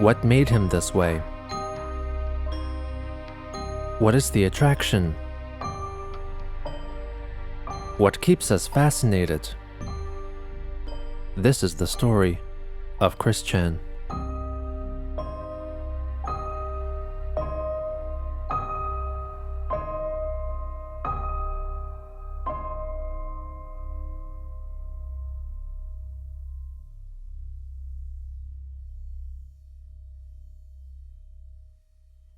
What made him this way? What is the attraction? What keeps us fascinated? This is the story of Chris Chan.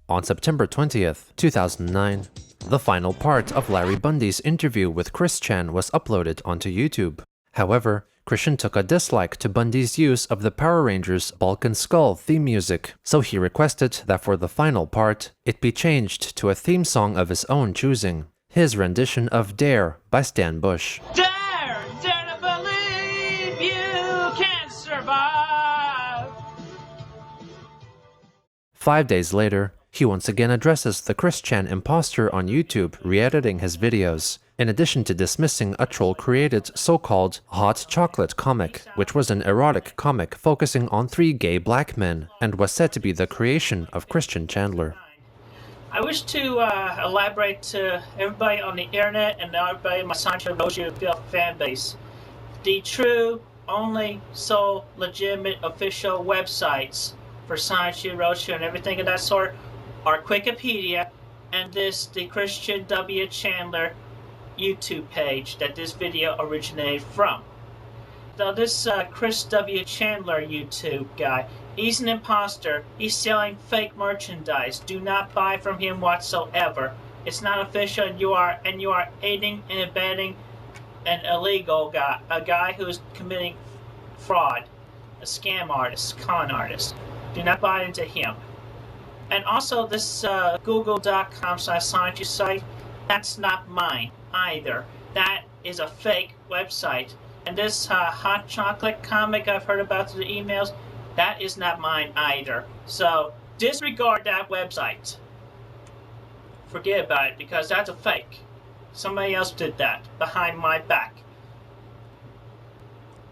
On September 20th, 2009, the final part of Larry Bundy's interview with Chris Chan was uploaded onto YouTube. However, Christian took a dislike to Bundy's use of the Power Rangers Bulk and Skull theme music, so he requested that for the final part, it be changed to a theme song of his own choosing, his rendition of Dare by Stan Bush. Dare to believe you can survive. 5 days later, he once again addresses the Chris Chan imposter on YouTube, re-editing his videos, in addition to dismissing a troll-created so-called Hot Chocolate comic, which was an erotic comic focusing on 3 gay black men, and was said to be the creation of Weston Chandler. I wish to elaborate to everybody on the internet and everybody in my Sancho Rojo fan base. The true, only, sole, legitimate, official websites for Sancho Rojo and everything of that sort are Wikipedia and the Christian W. Chandler YouTube page that this video originated from. Now this Chris W. Chandler YouTube guy, he's an imposter. He's selling fake merchandise. Do not buy from him whatsoever. It's not official, and you are aiding and abetting an illegal guy, a guy who is committing fraud, a scam artist, con artist. Do not buy into him. And also this google.com/Sancho site, that's not mine either. That is a fake website. And this hot chocolate comic I've heard about through the emails, that is not mine either. So disregard that website. Forget about it, because that's a fake. Somebody else did that behind my back.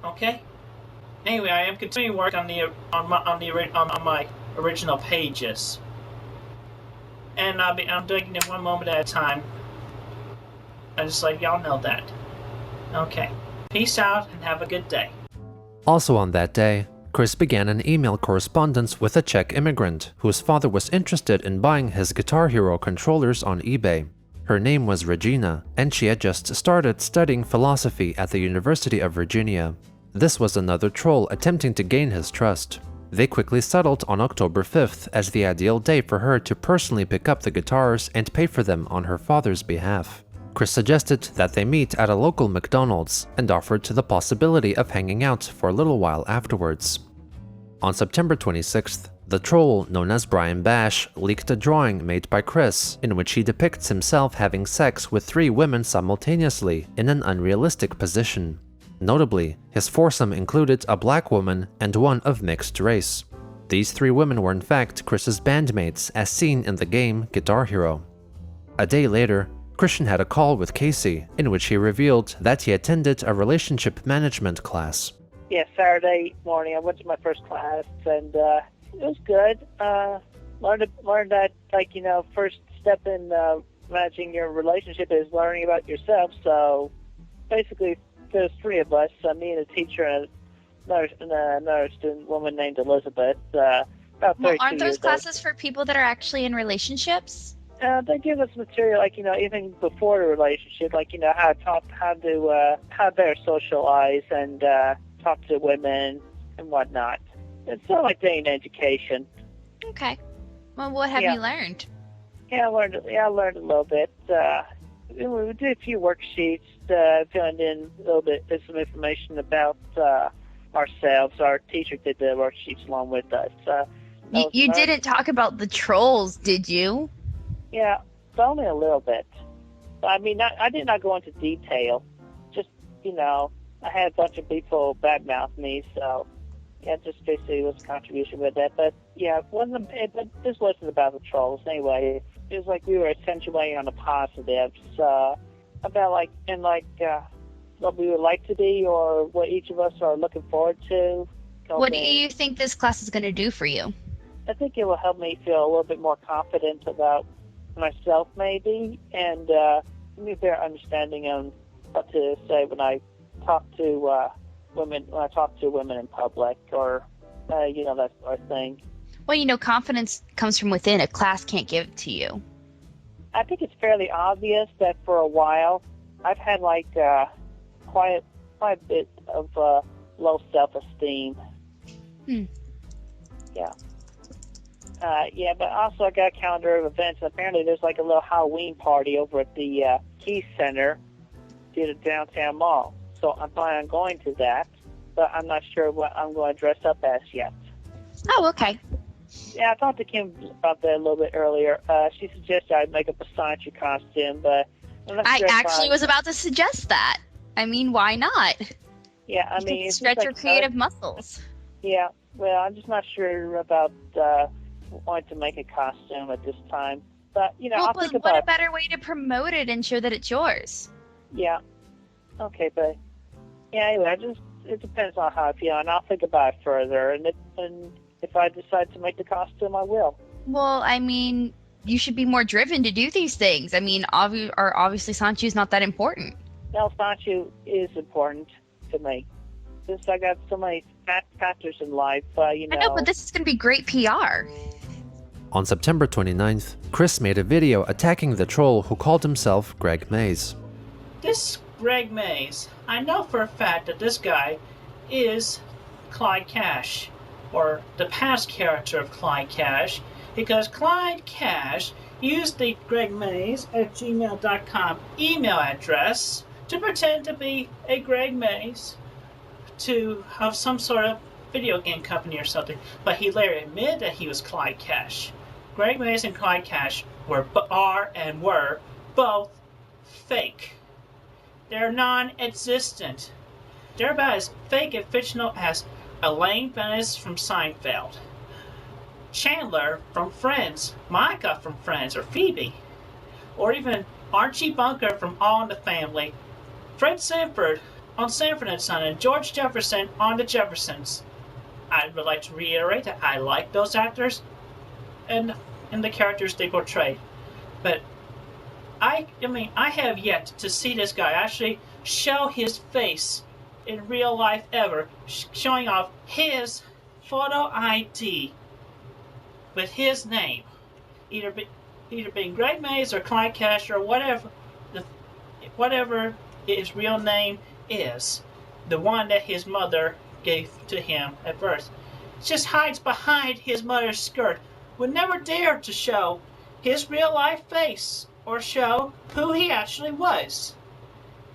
Okay? Anyway, I am continuing work on my original pages, and I'm doing it one moment at a time. I just let y'all know that. Okay, peace out and have a good day. Also on that day, Chris began an email correspondence with a Czech immigrant whose father was interested in buying his Guitar Hero controllers on eBay. Her name was Regina, and she had just started studying philosophy at the University of Virginia. This was another troll attempting to gain his trust. They quickly settled on October 5th as the ideal day for her to personally pick up the guitars and pay for them on her father's behalf. Chris suggested that they meet at a local McDonald's and offered the possibility of hanging out for a little while afterwards. On September 26th, the troll known as Brian Bash leaked a drawing made by Chris in which he depicts himself having sex with 3 women simultaneously in an unrealistic position. Notably, his foursome included a black woman and one of mixed race. These 3 women were in fact Chris's bandmates as seen in the game Guitar Hero. A day later, Christian had a call with Kacey in which he revealed that he attended a relationship management class. Yeah, Saturday morning I went to my first class, and it was good. Learned that, like, you know, first step in managing your relationship is learning about yourself. So basically, there's 3 of us, me and a teacher and another student woman named Elizabeth. About 32 well, aren't those years classes for people that are actually in relationships? They give us material, like, you know, even before the relationship, like, you know, how better socialize and talk to women and whatnot. It's sort of like dating education. Okay. Well, what have you learned? Yeah, I learned a little bit. We did a few worksheets, filling in a little bit, some information about ourselves. Our teacher did the worksheets along with us. You didn't talk about the trolls, did you? Yeah, but only a little bit. I mean, I did not go into detail. Just, you know, I had a bunch of people badmouth me, so yeah, just basically was a contribution with that. But yeah, but this wasn't about the trolls anyway. was like we were accentuating on the positives about what we would like to be or what each of us are looking forward to. What do you think this class is going to do for you? I think it will help me feel a little bit more confident about myself, maybe, and give me a better understanding of what to say when I talk to women. When I talk to women in public, or that sort of thing. Well, confidence comes from within. A class can't give it to you. I think it's fairly obvious that for a while I've had quite a bit of low self-esteem. Yeah. But also I got a calendar of events. Apparently there's like a little Halloween party over at the Key Center near the downtown mall. So I'm planning on going to that, but I'm not sure what I'm going to dress up as yet. Oh, okay. Yeah, I talked to Kim about that a little bit earlier. She suggested I make up a Sancho costume, but I'm not sure. I actually was about to suggest that. I mean, why not? Yeah, I mean, it's stretch just your creative muscles. Yeah, well, I'm just not sure about wanting to make a costume at this time. But I'll think about. What a better way to promote it and show that it's yours. Yeah. Okay, but anyway, it depends on how I feel, and I'll think about it further. And if I decide to make the costume, I will. Well, I mean, you should be more driven to do these things. I mean, obviously Sancho's not that important. No, Sancho is important to me. Since I got so many factors in life, I know, but this is going to be great PR. On September 29th, Chris made a video attacking the troll who called himself Greg Mays. This Greg Mays, I know for a fact that this guy is Clyde Cash, or the past character of Clyde Cash, because Clyde Cash used the gregmays@gmail.com email address to pretend to be a Greg Mays to have some sort of video game company or something, but he later admitted that he was Clyde Cash. Greg Mays and Clyde Cash were both fake. They're non-existent. They're about as fake and fictional as Elaine Bennis from Seinfeld, Chandler from Friends, Micah from Friends, or Phoebe, or even Archie Bunker from All in the Family, Fred Sanford on Sanford and Son, and George Jefferson on The Jeffersons. I would like to reiterate that I like those actors and the characters they portray, but I have yet to see this guy actually show his face in real life ever, showing off his photo ID with his name, either being Greg Mays or Clyde Cash or whatever his real name is, the one that his mother gave to him at birth. Just hides behind his mother's skirt, would never dare to show his real life face or show who he actually was.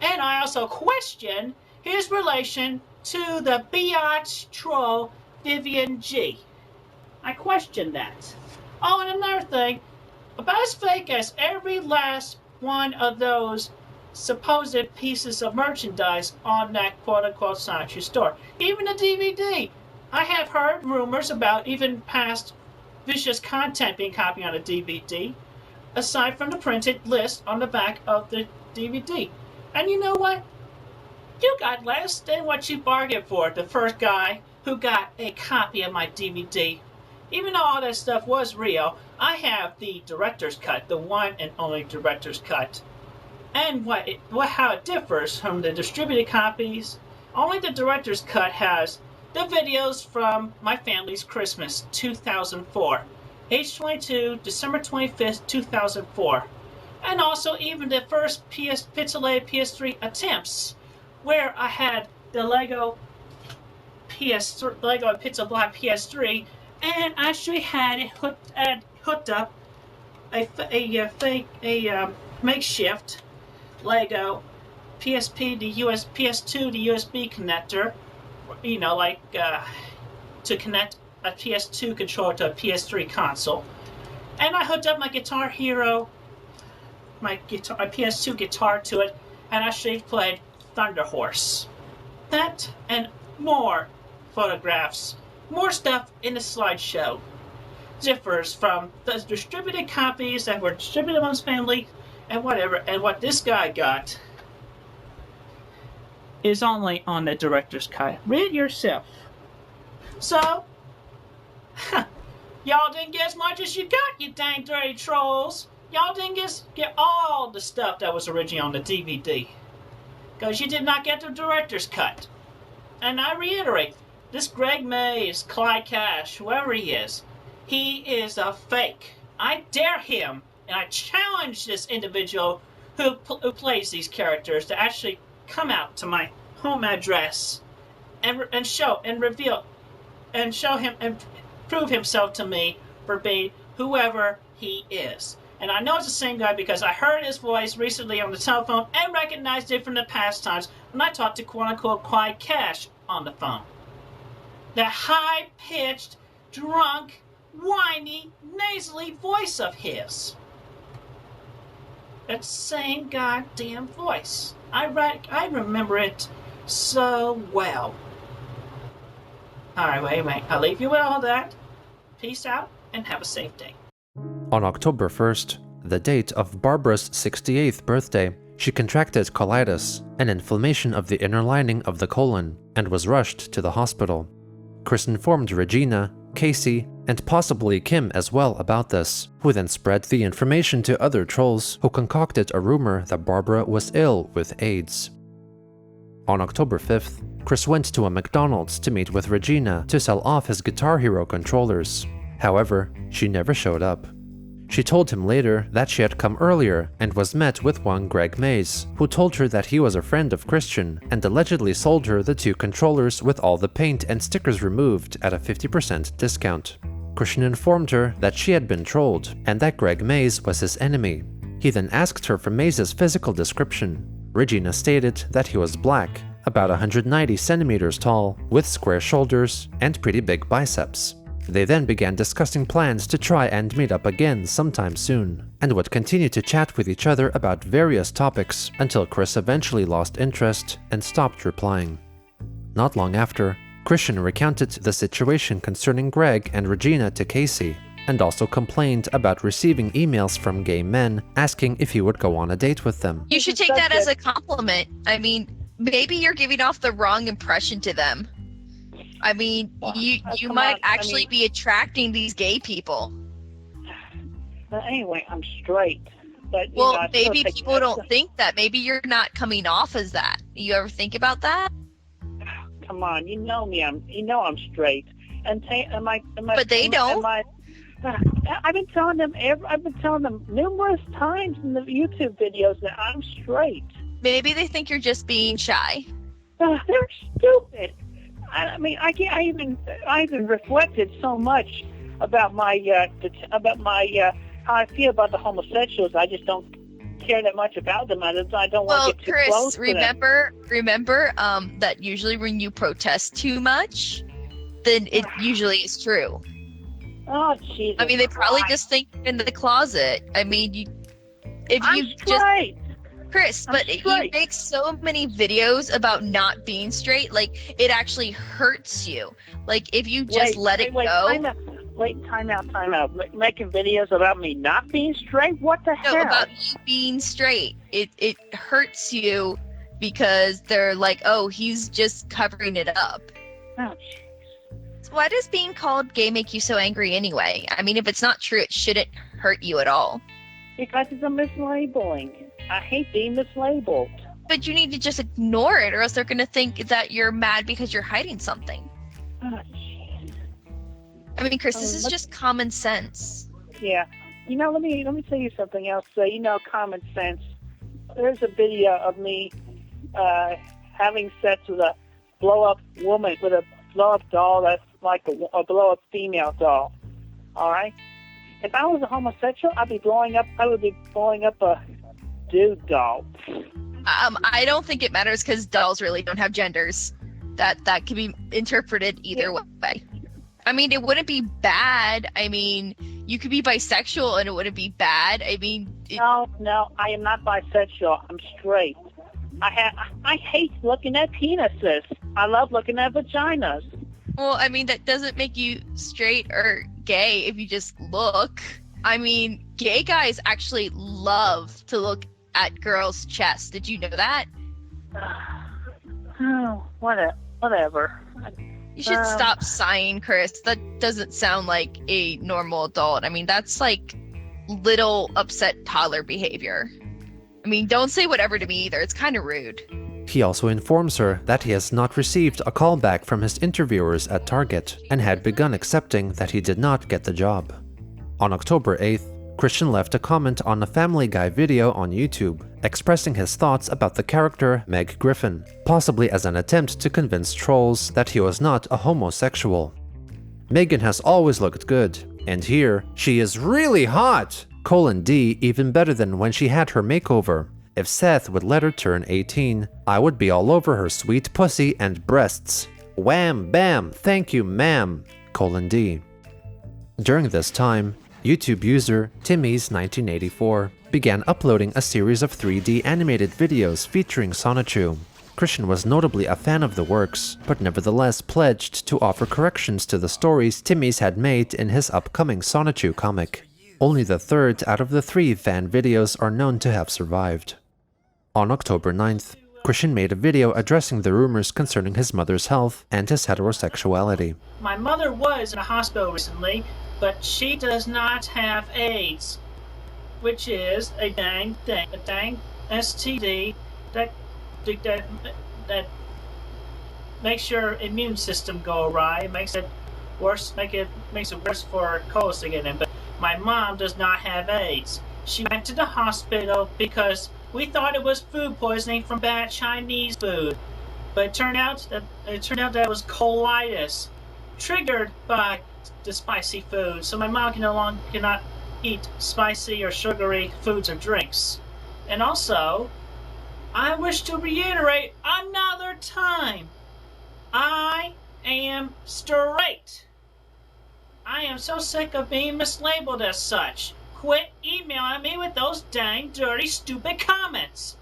And I also question his relation to the biatch troll Vivian G. I question that. Oh, and another thing, about as fake as every last one of those supposed pieces of merchandise on that quote-unquote Sancho store. Even the DVD. I have heard rumors about even past vicious content being copied on a DVD, aside from the printed list on the back of the DVD. And you know what? You got less than what you bargained for, the first guy who got a copy of my DVD. Even though all that stuff was real, I have the director's cut, the one and only director's cut. And how it differs from the distributed copies, only the director's cut has the videos from My Family's Christmas 2004, age 22, December 25th, 2004. And also even the first pixelated PS3 attempts, where I had the Lego Pixel Black PS3, and actually had it hooked up a makeshift Lego PSP to PS2 to USB connector, to connect a PS2 controller to a PS3 console. And I hooked up my Guitar Hero, my PS2 guitar to it, and actually played Thunder Horse. That and more photographs, more stuff in the slideshow. differs from the distributed copies that were distributed amongst family and whatever. And what this guy got is only on the director's cut. Read it yourself. So, y'all didn't get as much as you got, you dang dirty trolls. Y'all didn't get all the stuff that was originally on the DVD. Because you did not get the director's cut. And I reiterate, this Greg Mays, Clyde Cash, whoever he is a fake. I dare him, and I challenge this individual who plays these characters to actually come out to my home address and show and reveal and show him and prove himself to me for being whoever he is. And I know it's the same guy because I heard his voice recently on the telephone and recognized it from the past times when I talked to quote-unquote Clyde Cash on the phone. That high-pitched, drunk, whiny, nasally voice of his. That same goddamn voice. I remember it so well. Alright, wait. I'll leave you with all that. Peace out and have a safe day. On October 1st, the date of Barbara's 68th birthday, she contracted colitis, an inflammation of the inner lining of the colon, and was rushed to the hospital. Chris informed Regina, Kacey, and possibly Kim as well about this, who then spread the information to other trolls who concocted a rumor that Barbara was ill with AIDS. On October 5th, Chris went to a McDonald's to meet with Regina to sell off his Guitar Hero controllers. However, she never showed up. She told him later that she had come earlier and was met with one Greg Mays, who told her that he was a friend of Christian and allegedly sold her the two controllers with all the paint and stickers removed at a 50% discount. Christian informed her that she had been trolled and that Greg Mays was his enemy. He then asked her for Mays' physical description. Regina stated that he was black, about 190 centimeters tall, with square shoulders and pretty big biceps. They then began discussing plans to try and meet up again sometime soon, and would continue to chat with each other about various topics until Chris eventually lost interest and stopped replying. Not long after, Christian recounted the situation concerning Greg and Regina to Kacey, and also complained about receiving emails from gay men asking if he would go on a date with them. You should take that as a compliment. I mean, maybe you're giving off the wrong impression to them. I mean, you might actually be attracting these gay people. But anyway, I'm straight. But well, maybe people don't think that. Maybe you're not coming off as that. You ever think about that? Come on, you know me. I'm straight. And but they don't. I've been telling them numerous times in the YouTube videos that I'm straight. Maybe they think you're just being shy. They're stupid. I mean, I even reflected so much about my how I feel about the homosexuals. I just don't care that much about them. I don't want to get too close to them. Remember that usually when you protest too much, then it usually is true. Oh, Jesus! I mean, they probably just think you're in the closet. I mean, Chris, but you make so many videos about not being straight, like, it actually hurts you. Like, if you just let it go. Time out. Making videos about me not being straight? What the hell? No, about you being straight. It hurts you because they're like, oh, he's just covering it up. Oh, so why does being called gay make you so angry anyway? I mean, if it's not true, it shouldn't hurt you at all. Because it's a mislabeling. I hate being mislabeled. But you need to just ignore it, or else they're going to think that you're mad because you're hiding something. Oh, jeez. I mean, Chris, this is just common sense. Yeah. You know, let me tell you something else. Common sense. There's a video of me having sex with a blow-up woman, with a blow-up doll that's like a blow-up female doll. All right? If I was a homosexual, I would be blowing up a dude doll. I don't think it matters because dolls really don't have genders. That can be interpreted either way. I mean, it wouldn't be bad. I mean, you could be bisexual and it wouldn't be bad. I mean, no, I am not bisexual. I'm straight. I hate looking at penises. I love looking at vaginas. Well, I mean, that doesn't make you straight or gay if you just look. I mean, gay guys actually love to look at girls' chests. Did you know that? Oh, whatever. You should stop sighing, Chris. That doesn't sound like a normal adult. I mean, that's like little upset toddler behavior. I mean, don't say whatever to me either. It's kind of rude. He also informs her that he has not received a callback from his interviewers at Target and had begun accepting that he did not get the job. On October 8th, Christian left a comment on a Family Guy video on YouTube, expressing his thoughts about the character Meg Griffin, possibly as an attempt to convince trolls that he was not a homosexual. Megan has always looked good, and here, she is really hot! :D even better than when she had her makeover. If Seth would let her turn 18, I would be all over her sweet pussy and breasts. Wham bam, thank you ma'am, :D. During this time, YouTube user Timmy's1984 began uploading a series of 3D animated videos featuring Sonichu. Christian was notably a fan of the works, but nevertheless pledged to offer corrections to the stories Timmy's had made in his upcoming Sonichu comic. Only the third out of the 3 fan videos are known to have survived. On October 9th, Christian made a video addressing the rumors concerning his mother's health and his heterosexuality. My mother was in a hospital recently, but she does not have AIDS, which is a dang thing, a dang STD that makes your immune system go awry. It makes it worse. Makes it worse for colds to get in. But my mom does not have AIDS. She went to the hospital because we thought it was food poisoning from bad Chinese food, but it turned out that it was colitis, triggered by the spicy food. So my mom cannot eat spicy or sugary foods or drinks. And also, I wish to reiterate another time, I am straight. I am so sick of being mislabeled as such. Quit emailing me with those dang, dirty, stupid comments.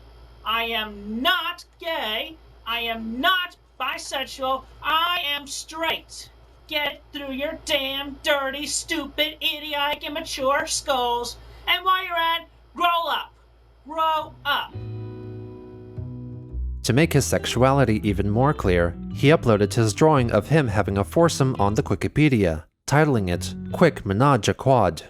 I am not gay. I am not bisexual. I am straight. Get it through your damn, dirty, stupid, idiotic, immature skulls. And while you're at it, grow up. Grow up. To make his sexuality even more clear, he uploaded his drawing of him having a foursome on the Wikipedia, titling it Quick Menage a Quad.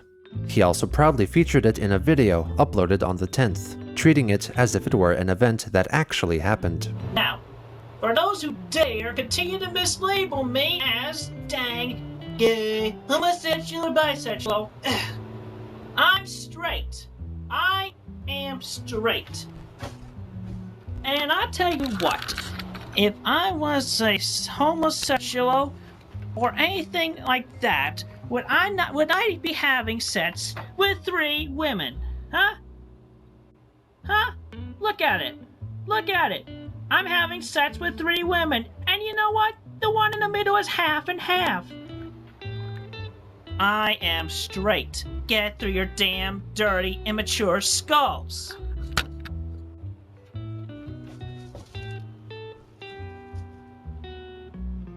He also proudly featured it in a video uploaded on the 10th, treating it as if it were an event that actually happened. Now, for those who dare continue to mislabel me as dang, gay, homosexual, or bisexual, I'm straight. I am straight. And I tell you what, if I was a homosexual or anything like that, would I be having sex with 3 women? Huh? Huh? Look at it. Look at it. I'm having sex with 3 women. And you know what? The one in the middle is half and half. I am straight. Get it through your damn, dirty, immature skulls.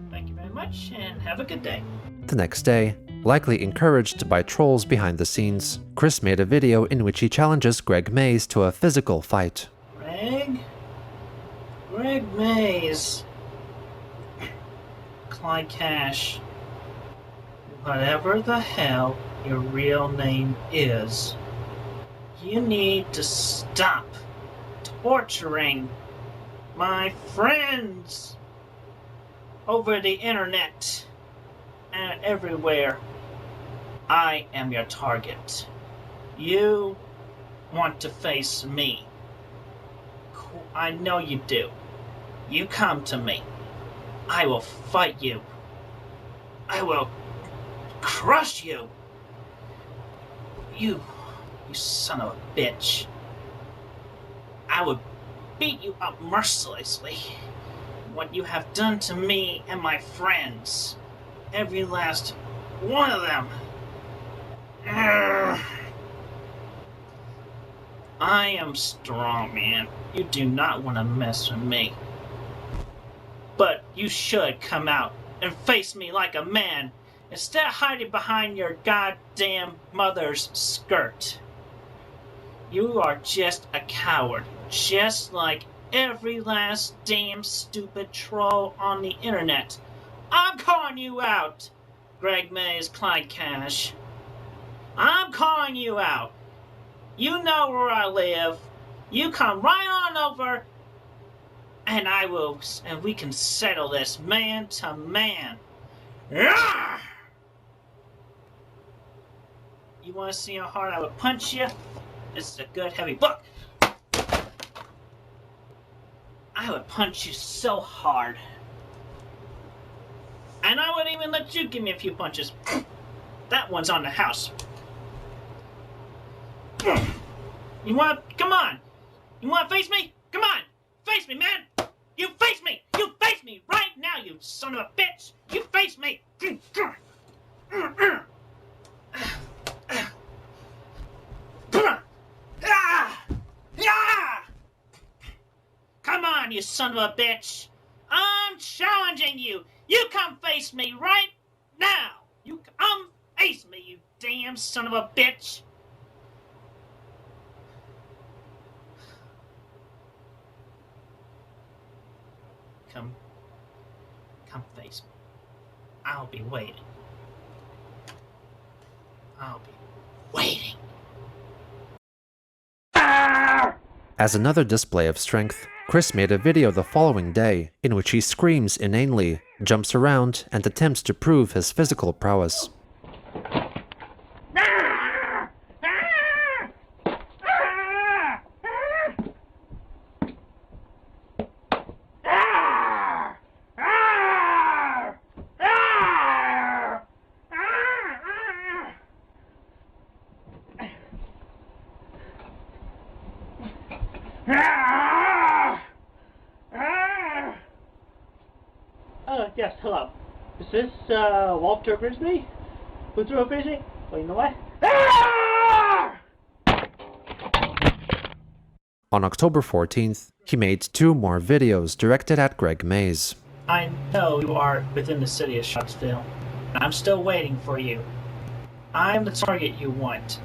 Thank you very much, and have a good day. The next day, likely encouraged by trolls behind the scenes, Chris made a video in which he challenges Greg Mays to a physical fight. Greg Mays. Clyde Cash. Whatever the hell your real name is, you need to stop torturing my friends over the internet and everywhere. I am your target. You want to face me. I know you do. You come to me. I will fight you. I will crush you. You son of a bitch. I will beat you up mercilessly. What you have done to me and my friends. Every last one of them. Urgh. I am strong, man. You do not want to mess with me. But you should come out and face me like a man instead of hiding behind your goddamn mother's skirt. You are just a coward, just like every last damn stupid troll on the internet. I'm calling you out, Greg Mays, Clyde Cash. I'm calling you out. You know where I live. You come right on over, and we can settle this man to man. Yeah! You want to see how hard I would punch you? This is a good heavy book. I would punch you so hard. And I wouldn't even let you give me a few punches. That one's on the house. You want to, come on. You want to face me? Come on. Face me, man. You face me. You face me right now, you son of a bitch. You face me. Come on, you son of a bitch. I'm challenging you. You come face me right now. You come face me, you damn son of a bitch. Come face me. I'll be waiting. I'll be waiting. As another display of strength, Chris made a video the following day in which he screams inanely, jumps around, and attempts to prove his physical prowess. Yes, hello. Is this, Walter Grisby? Who threw a fishing? Well, you know what? On October 14th, he made 2 more videos directed at Greg Mays. I know you are within the city of Sharpsville. I'm still waiting for you. I'm the target you want.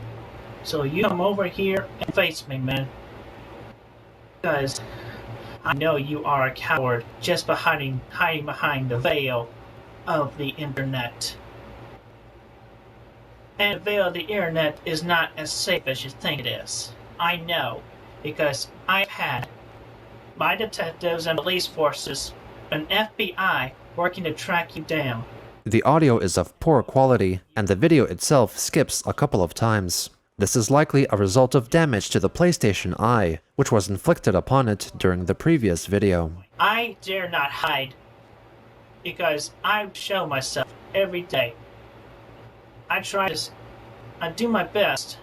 So you come over here and face me, man. Because I know you are a coward just by hiding behind the veil of the internet. And the veil of the internet is not as safe as you think it is. I know, because I've had my detectives and police forces, an FBI, working to track you down. The audio is of poor quality, and the video itself skips a couple of times. This is likely a result of damage to the PlayStation Eye, which was inflicted upon it during the previous video. I dare not hide, because I show myself every day. I do my best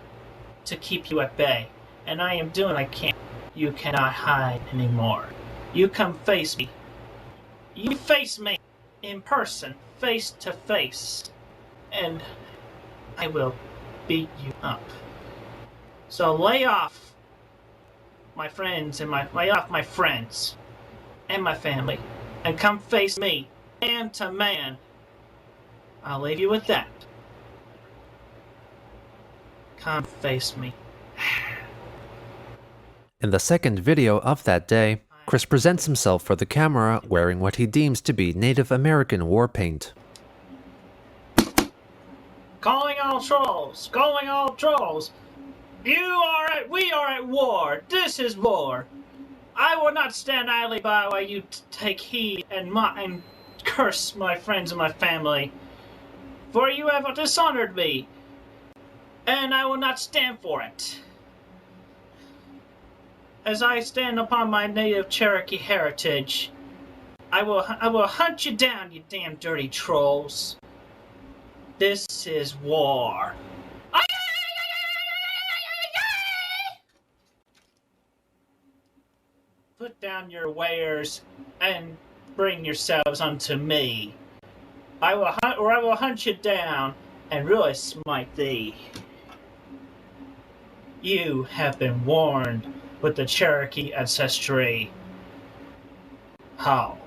to keep you at bay, and I am doing what I can. You cannot hide anymore. You come face me. You face me in person, face to face, and I will beat you up. So lay off my friends and lay off my friends and my family and come face me man to man. I'll leave you with that. Come face me. In the second video of that day, Chris presents himself for the camera wearing what he deems to be Native American war paint. Calling all trolls! Calling all trolls! We are at war! This is war! I will not stand idly by while you take heed and curse my friends and my family. For you have dishonored me, and I will not stand for it. As I stand upon my native Cherokee heritage, I will hunt you down, you damn dirty trolls. This is war. Put down your wares and bring yourselves unto me. I will hunt you down and really smite thee. You have been warned with the Cherokee ancestry. How?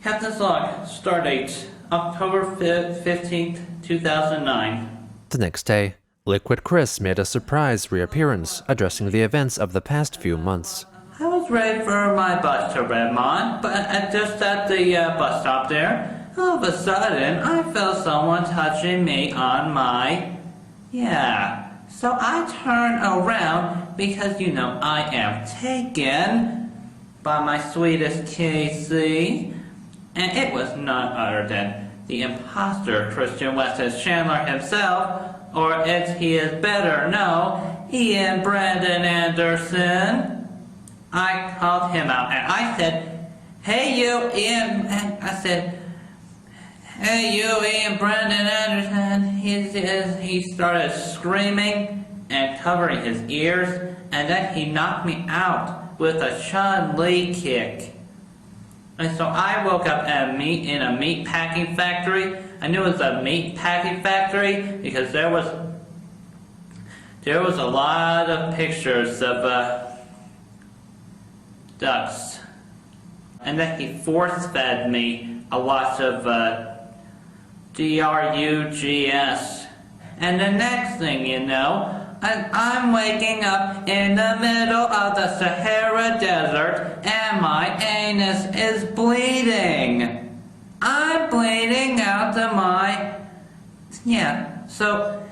Captain's log, stardate, October 15th, 2009. The next day, Liquid Chris made a surprise reappearance, addressing the events of the past few months. I was ready for my bus to Redmond, but just at the bus stop there, all of a sudden, I felt someone touching me on my... Yeah. So I turned around because, you know, I am taken by my sweetest Kacey. And it was none other than the imposter Christian Weston Chandler himself, or as he is better known, Ian Brandon Anderson. I called him out and I said, "Hey you, Ian," and I said, "Hey you, Ian Brandon Anderson." He started screaming and covering his ears, and then he knocked me out with a Chun-Li kick. And so I woke up in a meat packing factory. I knew it was a meat packing factory because there was a lot of pictures of ducks. And then he force-fed me a lot of drugs. And the next thing you know, I'm waking up in the middle of the Sahara Desert and my anus is bleeding. I'm bleeding out of my... So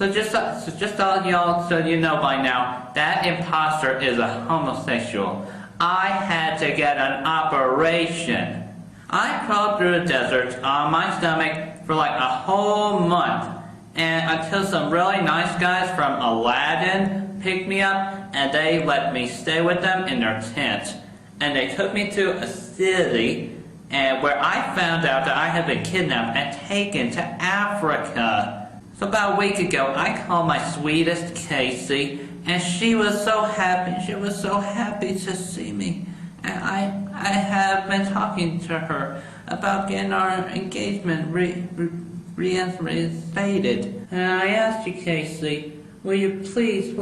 just all y'all, so you know by now, that imposter is a homosexual. I had to get an operation. I crawled through the desert on my stomach for like a whole month. And until some really nice guys from Aladdin picked me up and they let me stay with them in their tent. And they took me to a city and where I found out that I had been kidnapped and taken to Africa. So about a week ago, I called my sweetest Kacey and she was so happy. She was so happy to see me. And I have been talking to her about getting our engagement reinstated. And I asked you, Kacey, will you please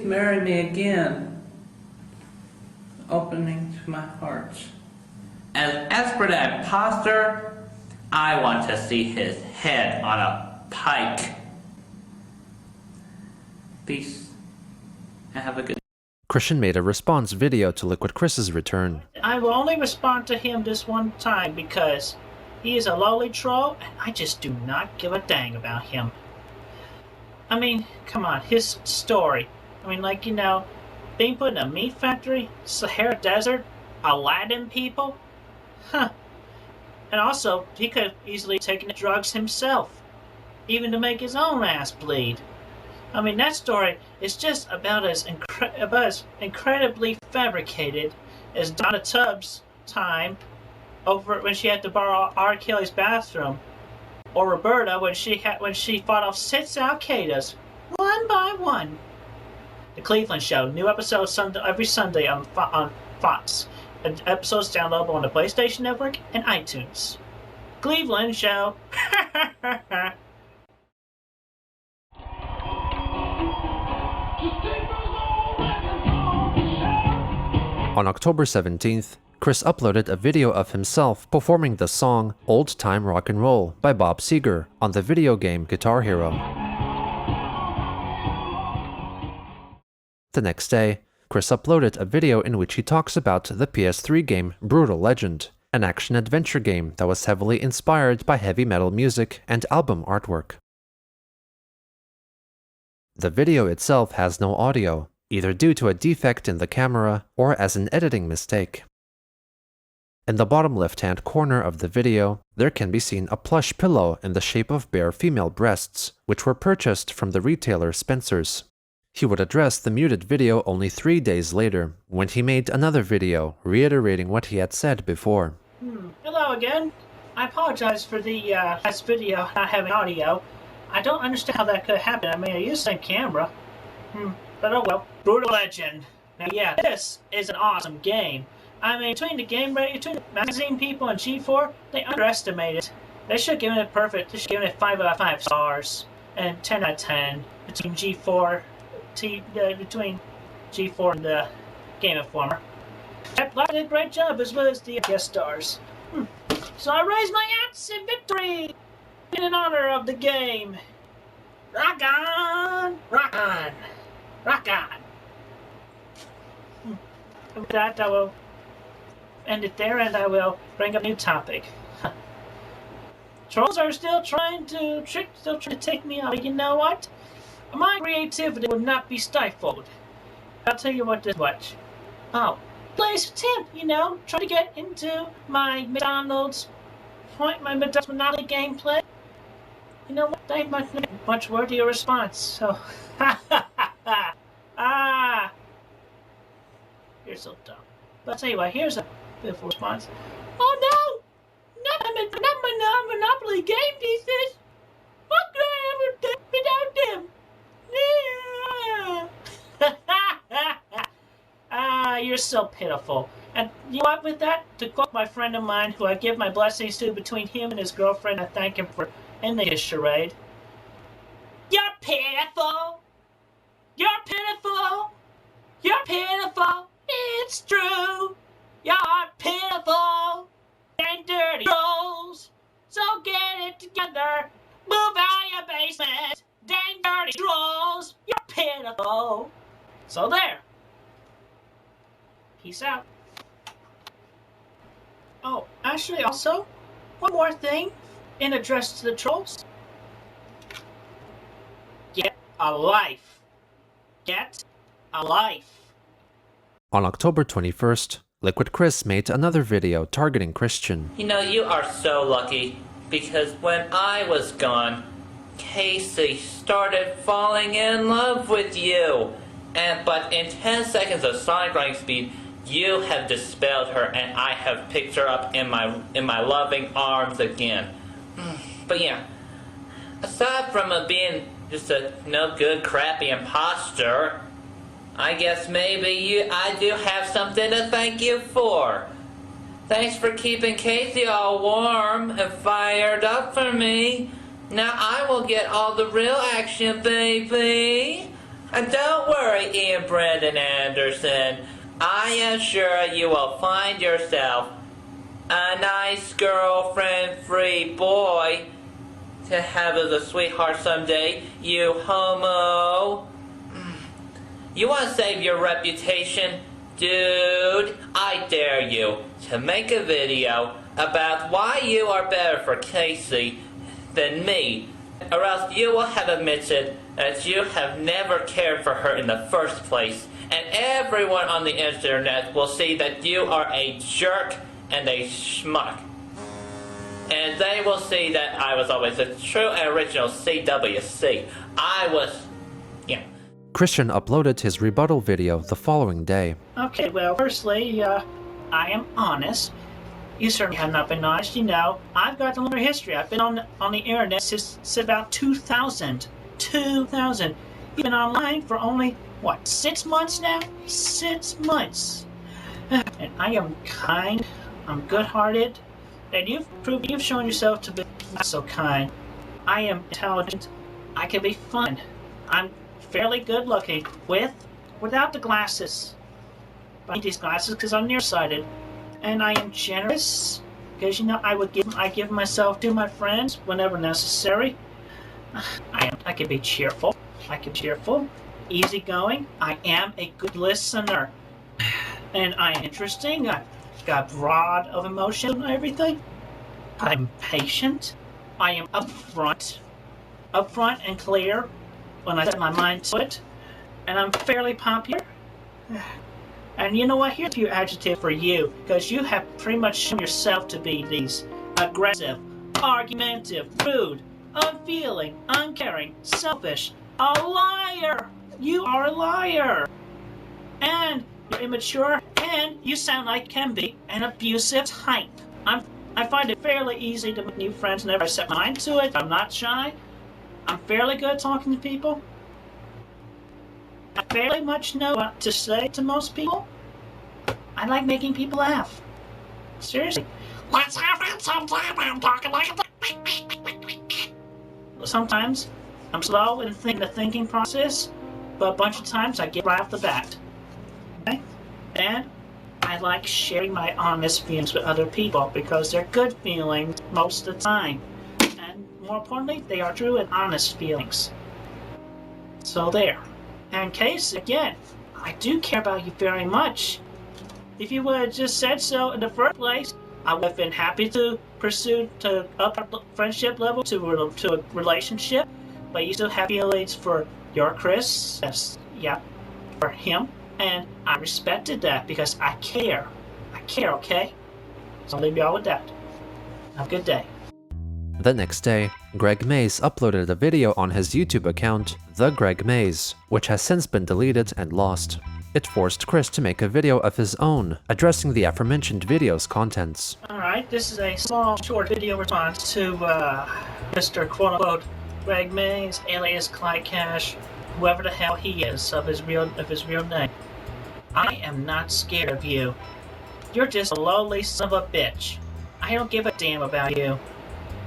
marry me again? Opening to my heart. As for the imposter, I want to see his head on a pike. Peace. And have a good... Christian made a response video to Liquid Chris's return. I will only respond to him this one time because he is a lowly troll, and I just do not give a dang about him. I mean, come on, his story. I mean, like, you know, being put in a meat factory, Sahara Desert, Aladdin people? Huh. And also, he could have easily taken the drugs himself, even to make his own ass bleed. I mean, that story is just about as incredibly fabricated as Donna Tubbs' time over when she had to borrow R. Kelly's bathroom, or Roberta when she fought off 6 Al-Qaedas one by one. The Cleveland Show, new episodes every Sunday on Fox. And episodes downloadable on the PlayStation Network and iTunes. Cleveland Show. On October 17th, Chris uploaded a video of himself performing the song Old Time Rock and Roll by Bob Seger on the video game Guitar Hero. The next day, Chris uploaded a video in which he talks about the PS3 game Brutal Legend, an action-adventure game that was heavily inspired by heavy metal music and album artwork. The video itself has no audio, either due to a defect in the camera or as an editing mistake. In the bottom left-hand corner of the video, there can be seen a plush pillow in the shape of bare female breasts, which were purchased from the retailer Spencer's. He would address the muted video only 3 days later, when he made another video reiterating what he had said before. Hello again. I apologize for the last video not having audio. I don't understand how that could happen. I mean, I use the same camera. But oh well. Brutal Legend. Now yeah, this is an awesome game. I mean, between the magazine people and G4, they underestimate it. They should give it they should give it 5 out of 5 stars. And 10 out of 10 between G4 and the Game Informer. That did a great job as well as the guest stars. So I raise my axe in victory in honor of the game. Rock on! Rock on! Rock on! With that, I will end it there, and I will bring up a new topic. Trolls are still trying to take me out. You know what? My creativity would not be stifled. I'll tell you what this watch. Oh, place Tim, trying to get into my McDonald's Monopoly gameplay. You know what? I ain't much word to your response, so you're so dumb. But I'll tell you what, here's a beautiful response. Oh no! Not my Monopoly game pieces! What could I ever do without them? You're so pitiful. And you know what, with that, to quote my friend of mine, who I give my blessings to between him and his girlfriend, I thank him for ending his charade. You're pitiful! You're pitiful! You're pitiful! It's true! You're pitiful! And dirty trolls! So get it together! Move out your basement! Dang dirty trolls! You're pitiful! So there. Peace out. Oh, actually, also, one more thing in address to the trolls. Get a life. Get a life. On October 21st, Liquid Chris made another video targeting Christian. You are so lucky, because when I was gone, Kacey started falling in love with you. But in 10 seconds of sonic running speed, you have dispelled her, and I have picked her up in my loving arms again. But yeah, aside from being just a no good, crappy imposter, I guess maybe I do have something to thank you for. Thanks for keeping Kacey all warm and fired up for me. Now I will get all the real action, baby. And don't worry, Ian Brandon Anderson. I am sure you will find yourself a nice girlfriend-free boy to have as a sweetheart someday, you homo. You want to save your reputation? Dude, I dare you to make a video about why you are better for Kacey than me, or else you will have admitted that you have never cared for her in the first place, and everyone on the internet will see that you are a jerk and a schmuck. And they will see that I was always a true and original CWC. Christian uploaded his rebuttal video the following day. Okay, well, firstly, I am honest. You certainly have not been honest. I've got a longer history. I've been on the internet since about 2000. 2000. You've been online for only, 6 months now? 6 months. And I am kind, I'm good-hearted, and you've shown yourself to be not so kind. I am intelligent, I can be fun. I'm fairly good-looking, without the glasses. I need these glasses because I'm nearsighted. And I am generous, because I give myself to my friends whenever necessary. I can be cheerful. Easygoing. I am a good listener. And I am interesting. I've got broad of emotion and everything. I'm patient. I am upfront and clear when I set my mind to it. And I'm fairly popular. And you know what? Here's a few adjectives for you, because you have pretty much shown yourself to be these: aggressive, argumentative, rude, unfeeling, uncaring, selfish, a liar. You are a liar. And you're immature, and you sound like can be an abusive type. I find it fairly easy to make new friends whenever I set my mind to it. I'm not shy. I'm fairly good at talking to people. I fairly much know what to say to most people. I like making people laugh. Seriously. Let's have it sometime. I'm talking like a... Sometimes I'm slow in the thinking process, but a bunch of times I get right off the bat. Okay? And I I like sharing my honest feelings with other people because they're good feelings most of the time. And more importantly, they are true and honest feelings. So there. And Case, again, I do care about you very much. If you would have just said so in the first place, I would have been happy to pursue to up our friendship level to a relationship. But you still have feelings for your Chris, yes, yeah, for him. And I respected that because I care. I care, okay? So I'll leave you all with that. Have a good day. The next day, Greg Mays uploaded a video on his YouTube account, The Greg Mays, which has since been deleted and lost. It forced Chris to make a video of his own, addressing the aforementioned video's contents. Alright, this is a small, short video response to Mr. quote-unquote Greg Mays, alias Clyde Cash, whoever the hell he is, of his real name. I am not scared of you. You're just a lowly son of a bitch. I don't give a damn about you.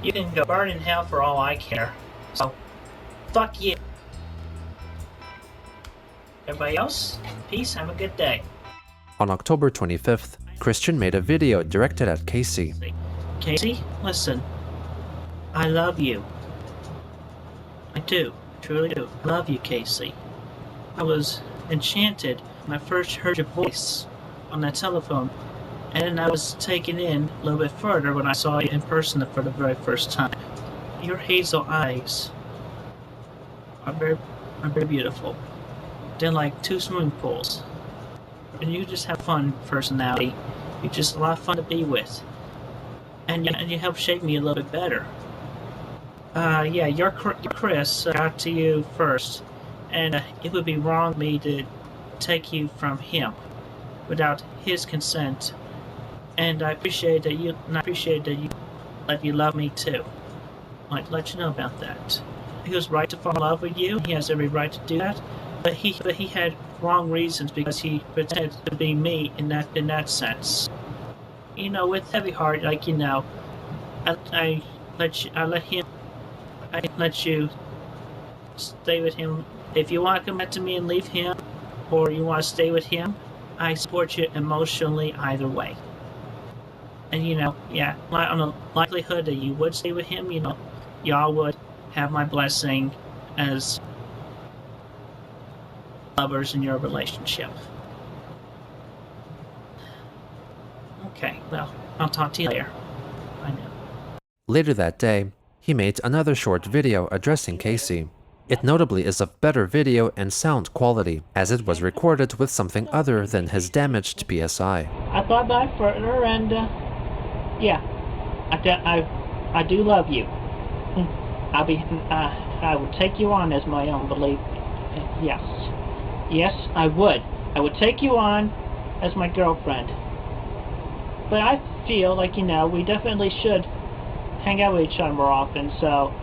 You can go burn in hell for all I care. So, fuck you. Everybody else, peace, have a good day. On October 25th, Christian made a video directed at Kacey. Kacey, listen. I love you. I do. Truly do. I love you, Kacey. I was enchanted when I first heard your voice on that telephone, and then I was taken in a little bit further when I saw you in person for the very first time. Your hazel eyes are very beautiful. They're like two swimming pools, and you just have fun personality. You're just a lot of fun to be with, and you help shape me a little bit better. Yeah, your Chris got to you first, and it would be wrong of me to take you from him without his consent. And I appreciate that you let you love me too. I'd like to let you know about that. He was right to fall in love with you. He has every right to do that. But he had wrong reasons because he pretended to be me in that sense. You know, with heavy heart, like you know, I let you stay with him. If you want to come back to me and leave him, or you want to stay with him, I support you emotionally either way. And you know, yeah, on the likelihood that you would stay with him, you know, y'all would have my blessing as lovers in your relationship. Okay, well, I'll talk to you later. I know. Later that day, he made another short video addressing Kacey. It notably is of better video and sound quality, as it was recorded with something other than his damaged PSI. I thought back further and, yeah, I do love you. I would take you on as my own, believe me. Yes. Yes, I would. I would take you on as my girlfriend. But I feel like, you know, we definitely should hang out with each other more often, so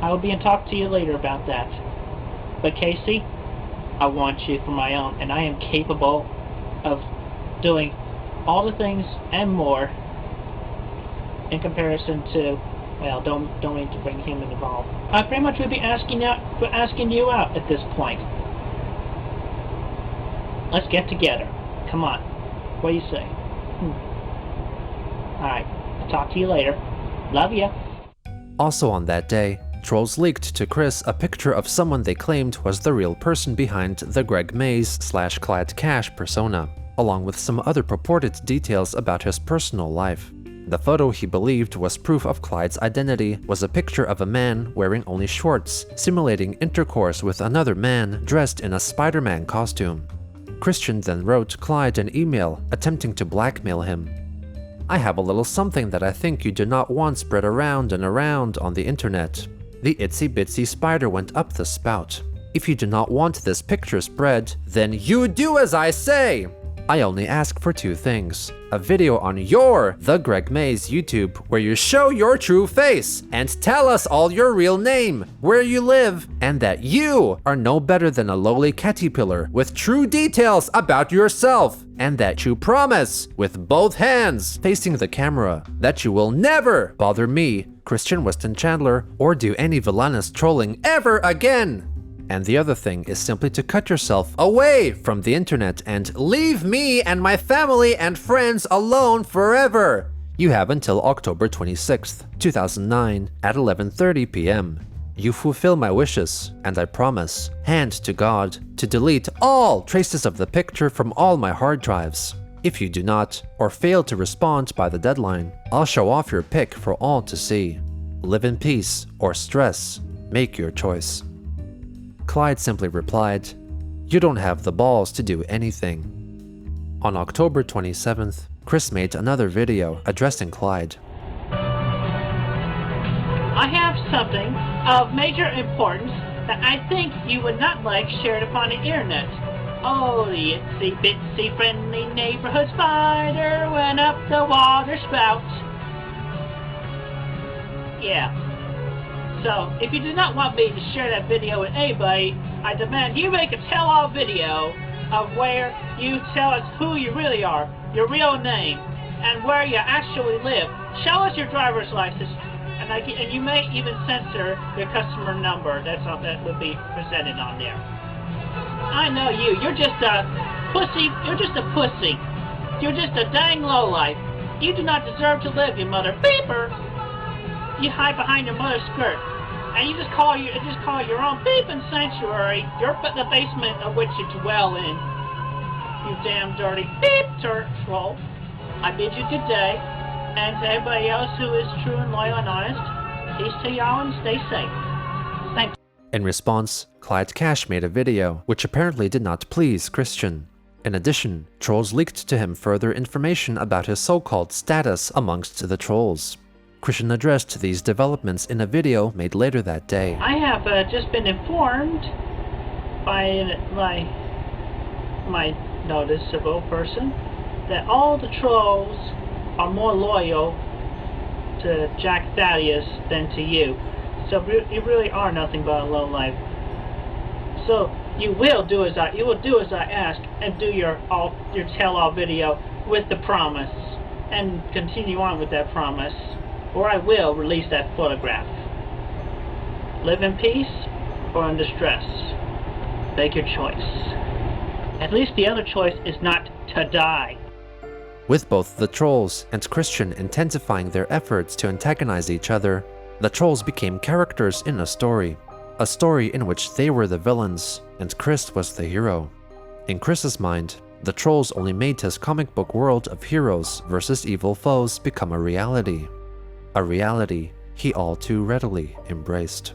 I will be in talk to you later about that. But Kacey, I want you for my own, and I am capable of doing all the things and more in comparison to, well, don't need to bring him involved. I pretty much would be asking you out at this point. Let's get together. Come on. What do you say? Alright, I'll talk to you later. Love ya. Also on that day, trolls leaked to Chris a picture of someone they claimed was the real person behind the Greg Mays/Clyde Cash persona, along with some other purported details about his personal life. The photo he believed was proof of Clyde's identity was a picture of a man wearing only shorts, simulating intercourse with another man dressed in a Spider-Man costume. Christian then wrote Clyde an email attempting to blackmail him. I have a little something that I think you do not want spread around and around on the internet. The itsy bitsy spider went up the spout. If you do not want this picture spread, then you do as I say! I only ask for two things. A video on your The Greg Mays YouTube where you show your true face and tell us all your real name, where you live, and that you are no better than a lowly caterpillar with true details about yourself, and that you promise, with both hands facing the camera, that you will never bother me, Christian Weston Chandler, or do any villainous trolling ever again. And the other thing is simply to cut yourself away from the internet and leave me and my family and friends alone forever. You have until October 26th, 2009 at 11:30 p.m. You fulfill my wishes, and I promise, hand to God, to delete all traces of the picture from all my hard drives. If you do not, or fail to respond by the deadline, I'll show off your pic for all to see. Live in peace or stress. Make your choice. Clyde simply replied, "You don't have the balls to do anything." On October 27th, Chris made another video addressing Clyde. I have something of major importance that I think you would not like shared upon the internet. Oh, the itsy bitsy friendly neighborhood spider went up the water spout. Yeah. So, if you do not want me to share that video with anybody, I demand you make a tell-all video of where you tell us who you really are, your real name, and where you actually live. Show us your driver's license, and you may even censor your customer number. That would be presented on there. I know you. You're just a pussy. You're just a pussy. You're just a dang lowlife. You do not deserve to live, you mother beeper. You hide behind your mother's skirt, and you just call your own beeping sanctuary. You're the basement of which you dwell in. You damn dirty beep troll. I bid you good day, and to everybody else who is true and loyal and honest, peace to y'all and stay safe. Thanks. In response, Clyde Cash made a video which apparently did not please Christian. In addition, trolls leaked to him further information about his so-called status amongst the trolls. Christian addressed these developments in a video made later that day. I have just been informed by my noticeable person that all the trolls are more loyal to Jack Thaddeus than to you. So you really are nothing but a lowlife. So you will do as I ask and do your tell-all video with the promise, and continue on with that promise, or I will release that photograph. Live in peace or in distress. Make your choice. At least the other choice is not to die. With both the trolls and Christian intensifying their efforts to antagonize each other, the trolls became characters in a story in which they were the villains and Chris was the hero. In Chris's mind, the trolls only made his comic book world of heroes versus evil foes become a reality he all too readily embraced.